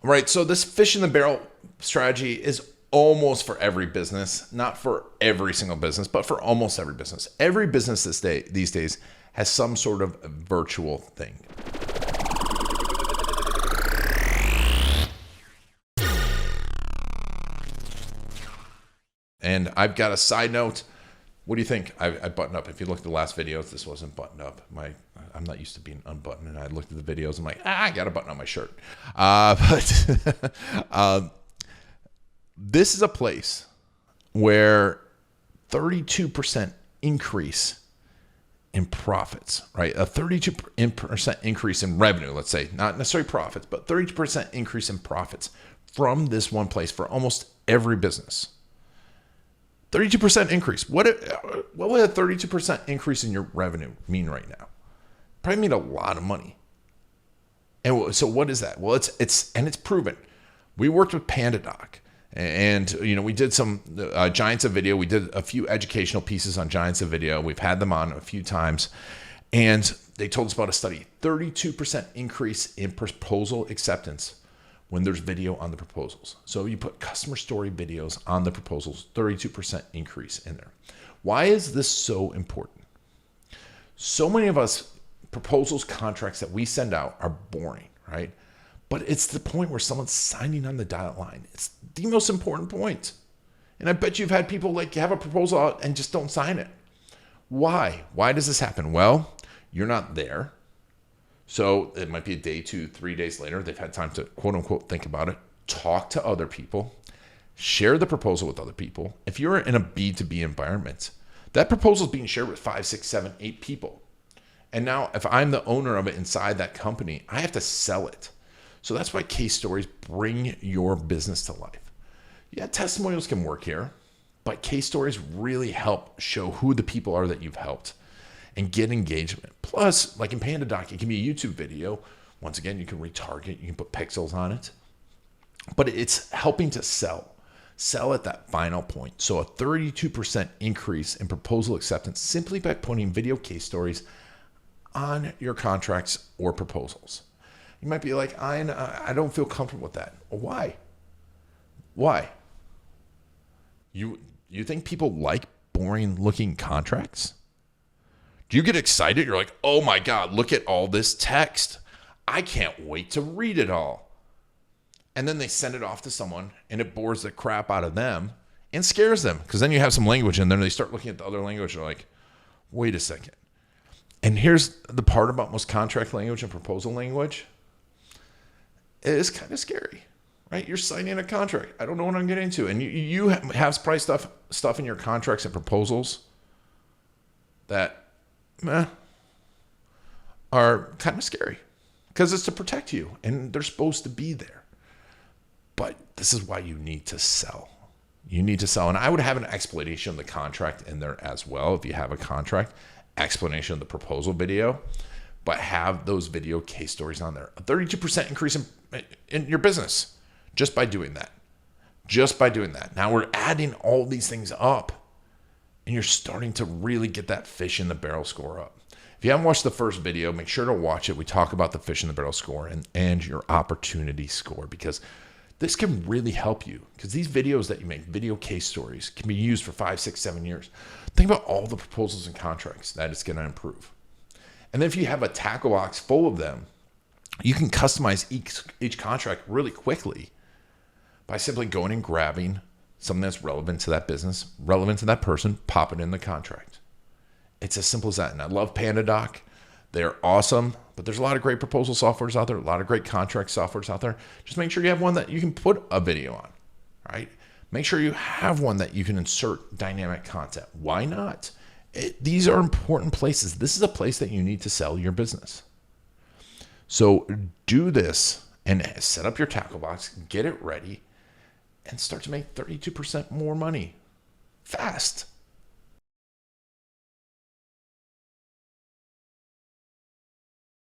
Right. So this fish in the barrel strategy is almost for every business, not for every single business, but for almost every business. Every business these days has some sort of virtual thing. And I've got a side note. What do you think? I buttoned up. If you look at the last videos, this wasn't buttoned up. I'm not used to being unbuttoned, and I looked at the videos. I'm like, I got a button on my shirt. This is a place where 32% increase in profits, right? A 32% increase in revenue, let's say, not necessarily profits, but 32% increase in profits from this one place for almost every business. 32% increase. What would a 32% increase in your revenue mean right now? Probably mean a lot of money. And so what is that? Well, it's proven. We worked with PandaDoc, and we did some Giants of Video. We did a few educational pieces on Giants of Video. We've had them on a few times, and they told us about a study: 32% increase in proposal acceptance when there's video on the proposals. So you put customer story videos on the proposals, 32% increase in there. Why is this so important? So many of us, proposals, contracts that we send out are boring, right? But it's the point where someone's signing on the dotted line. It's the most important point. And I bet you've had people have a proposal out and just don't sign it. Why? Why does this happen? Well, you're not there. So it might be a day, 2, 3 days later. They've had time to quote unquote think about it, talk to other people, share the proposal with other people. If you're in a B2B environment, that proposal is being shared with 5, 6, 7, 8 people. And now if I'm the owner of it inside that company, I have to sell it. So that's why case stories bring your business to life. Yeah, testimonials can work here, but case stories really help show who the people are that you've helped and get engagement. Plus, like in PandaDoc, it can be a YouTube video. Once again, you can retarget, you can put pixels on it. But it's helping to sell at that final point. So a 32% increase in proposal acceptance simply by putting video case stories on your contracts or proposals. You might be like, I don't feel comfortable with that. Well, why? You think people like boring looking contracts? Do you get excited? You're like, oh my God, look at all this text. I can't wait to read it all. And then they send it off to someone and it bores the crap out of them and scares them, because then you have some language in there and they start looking at the other language. They're like, wait a second. And here's the part about most contract language and proposal language. It is kind of scary, right? You're signing a contract. I don't know what I'm getting into. And you have price stuff in your contracts and proposals that are kind of scary, because it's to protect you and they're supposed to be there. But this is why you need to sell. You need to sell. And I would have an explanation of the contract in there as well. If you have a contract, explanation of the proposal video, but have those video case stories on there. A 32% increase in your business just by doing that. Just by doing that. Now we're adding all these things up, and you're starting to really get that fish in the barrel score up. If you haven't watched the first video, make sure to watch it. We talk about the fish in the barrel score and your opportunity score, because this can really help you, because these videos that you make, video case stories, can be used for 5, 6, 7 years. Think about all the proposals and contracts that it's going to improve. And then if you have a tackle box full of them, you can customize each contract really quickly by simply going and grabbing something that's relevant to that business, relevant to that person, pop it in the contract. It's as simple as that. And I love PandaDoc. They're awesome, but there's a lot of great proposal softwares out there, a lot of great contract softwares out there. Just make sure you have one that you can put a video on, right? Make sure you have one that you can insert dynamic content. Why not? These are important places. This is a place that you need to sell your business. So do this and set up your tackle box, get it ready, and start to make 32% more money fast.